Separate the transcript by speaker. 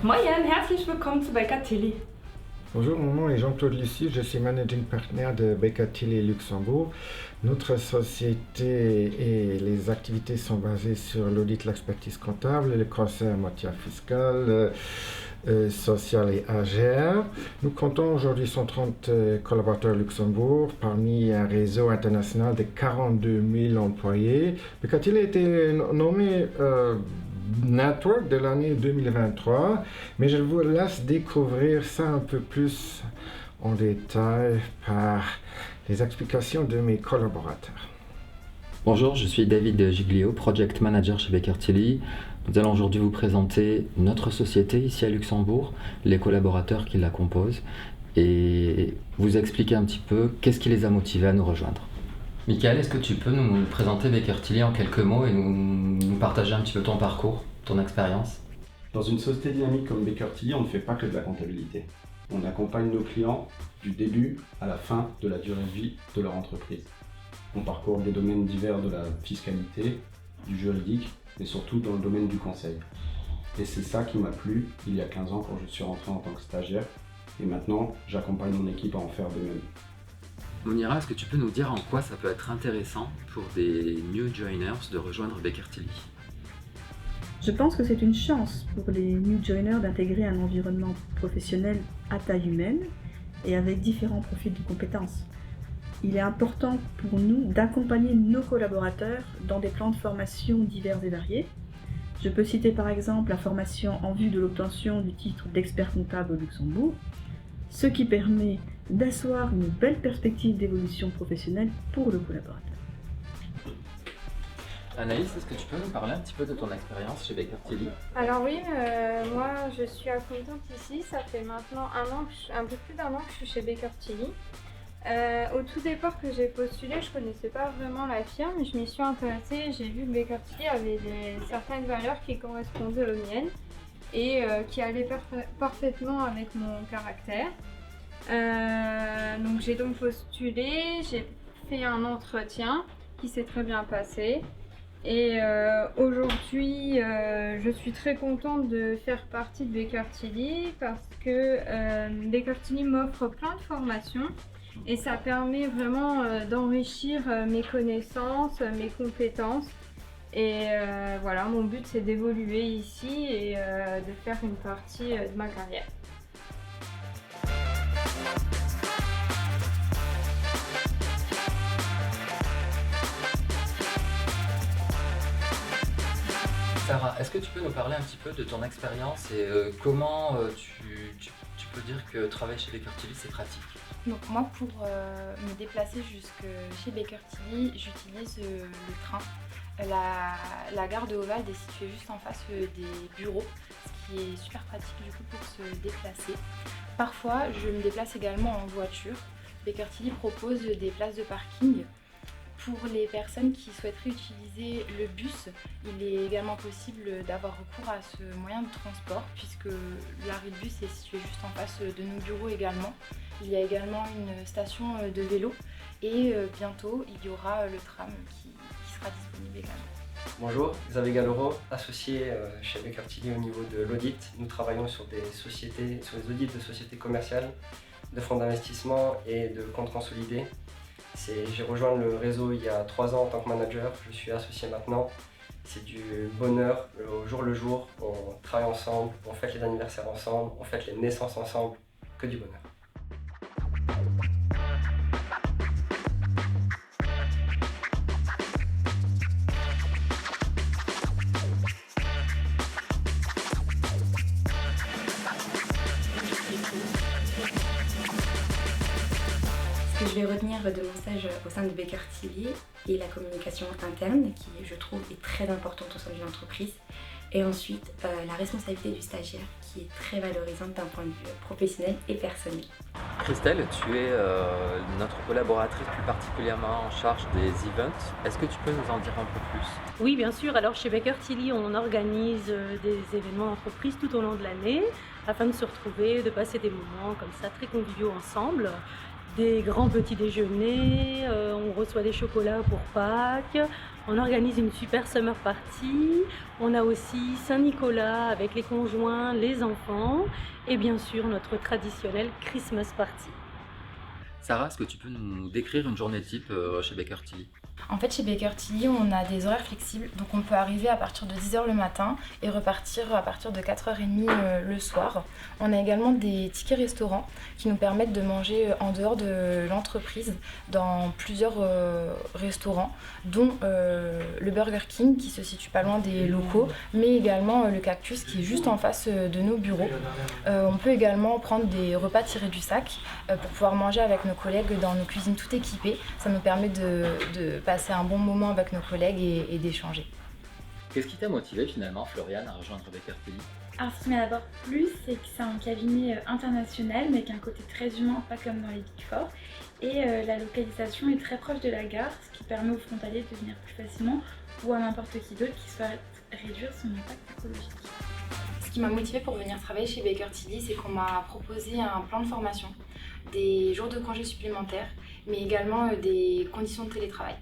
Speaker 1: Moin, herzlich willkommen zu Baker Tilly.
Speaker 2: Bonjour, mon nom est Jean-Claude Lucie, je suis managing partner de Baker Tilly Luxembourg. Notre société et les activités sont basées sur l'audit, l'expertise comptable, le conseil en matière fiscale, sociale et AGR. Nous comptons aujourd'hui 130 collaborateurs au Luxembourg parmi un réseau international de 42 000 employés. Baker Tilly a été nommé Network de l'année 2023, mais je vous laisse découvrir ça un peu plus en détail par les explications de mes collaborateurs.
Speaker 3: Bonjour, je suis David Giglio, Project Manager chez Baker Tilly. Nous allons aujourd'hui vous présenter notre société ici à Luxembourg, les collaborateurs qui la composent et vous expliquer un petit peu qu'est-ce qui les a motivés à nous rejoindre. Michael, est-ce que tu peux nous présenter Baker Tilly en quelques mots et nous partager un petit peu ton parcours, ton expérience?
Speaker 4: Dans une société dynamique comme Baker Tilly, on ne fait pas que de la comptabilité. On accompagne nos clients du début à la fin de la durée de vie de leur entreprise. On parcourt des domaines divers de la fiscalité, du juridique, mais surtout dans le domaine du conseil. Et c'est ça qui m'a plu il y a 15 ans quand je suis rentré en tant que stagiaire. Et maintenant, j'accompagne mon équipe à en faire de même.
Speaker 3: Monira, est-ce que tu peux nous dire en quoi ça peut être intéressant pour des new joiners de rejoindre Baker Tilly?
Speaker 5: Je pense que c'est une chance pour les new joiners d'intégrer un environnement professionnel à taille humaine et avec différents profils de compétences. Il est important pour nous d'accompagner nos collaborateurs dans des plans de formation divers et variés. Je peux citer par exemple la formation en vue de l'obtention du titre d'expert comptable au Luxembourg, ce qui permet d'asseoir une belle perspective d'évolution professionnelle pour le collaborateur.
Speaker 3: Anaïs, est-ce que tu peux nous parler un petit peu de ton expérience chez Baker Tilly?
Speaker 6: Alors oui, moi je suis accomptante ici, ça fait maintenant un peu plus d'un an que je suis chez Baker Tilly. Au tout départ que j'ai postulé, je connaissais pas vraiment la firme, mais je m'y suis intéressée, j'ai vu que Baker Tilly avait certaines valeurs qui correspondaient aux miennes et qui allaient parfaitement avec mon caractère. Donc j'ai donc postulé, j'ai fait un entretien qui s'est très bien passé. Et aujourd'hui, je suis très contente de faire partie de Baker Tilly parce que Baker Tilly m'offre plein de formations et ça permet vraiment d'enrichir mes connaissances, mes compétences. Et voilà, mon but c'est d'évoluer ici et de faire une partie de ma carrière.
Speaker 3: Sarah, est-ce que tu peux nous parler un petit peu de ton expérience et comment tu peux dire que travailler chez Baker Tilly c'est pratique?
Speaker 7: Donc moi pour me déplacer jusque chez Baker Tilly, j'utilise le train. La gare de Ovalde est située juste en face des bureaux, ce qui est super pratique du coup pour se déplacer. Parfois je me déplace également en voiture. Baker Tilly propose des places de parking. Pour les personnes qui souhaiteraient utiliser le bus, il est également possible d'avoir recours à ce moyen de transport puisque l'arrêt de bus est situé juste en face de nos bureaux également. Il y a également une station de vélo et bientôt il y aura le tram qui sera disponible également.
Speaker 8: Bonjour, Xavier Galloro, associé chez Baker Tilly au niveau de l'audit. Nous travaillons sur les audits de sociétés commerciales, de fonds d'investissement et de comptes consolidés. J'ai rejoint le réseau il y a 3 ans en tant que manager, je suis associé maintenant. C'est du bonheur au jour le jour, on travaille ensemble, on fête les anniversaires ensemble, on fête les naissances ensemble, que du bonheur.
Speaker 9: Ce que je vais retenir de mon stage au sein de Baker Tilly est la communication interne qui, je trouve, est très importante au sein d'une entreprise. Et ensuite, la responsabilité du stagiaire qui est très valorisante d'un point de vue professionnel et personnel.
Speaker 3: Christelle, tu es notre collaboratrice plus particulièrement en charge des events. Est-ce que tu peux nous en dire un peu plus?
Speaker 1: Oui, bien sûr. Alors chez Baker Tilly, on organise des événements d'entreprise tout au long de l'année afin de se retrouver, de passer des moments comme ça très conviviaux ensemble. des grands petits déjeuners, on reçoit des chocolats pour Pâques, on organise une super summer party, on a aussi Saint-Nicolas avec les conjoints, les enfants et bien sûr notre traditionnelle Christmas party.
Speaker 3: Sarah, est-ce que tu peux nous décrire une journée type chez Baker Tilly?
Speaker 7: En fait, chez Baker Tilly, on a des horaires flexibles, donc on peut arriver à partir de 10h le matin et repartir à partir de 4h30 le soir. On a également des tickets restaurants qui nous permettent de manger en dehors de l'entreprise dans plusieurs restaurants, dont le Burger King qui se situe pas loin des locaux, mais également le Cactus qui est juste en face de nos bureaux. On peut également prendre des repas tirés du sac pour pouvoir manger avec nos collègues dans nos cuisines tout équipées. Ça nous permet de passer un bon moment avec nos collègues et d'échanger.
Speaker 3: Qu'est-ce qui t'a motivé finalement, Floriane, à rejoindre Baker Tilly?
Speaker 10: Alors ce qui m'a d'abord plu, c'est que c'est un cabinet international mais avec un côté très humain, pas comme dans les Big Four. Et la localisation est très proche de la gare, ce qui permet aux frontaliers de venir plus facilement ou à n'importe qui d'autre qui souhaite réduire son impact écologique.
Speaker 7: Ce qui m'a motivée pour venir travailler chez Baker Tilly, c'est qu'on m'a proposé un plan de formation, des jours de congés supplémentaires, mais également des conditions de télétravail.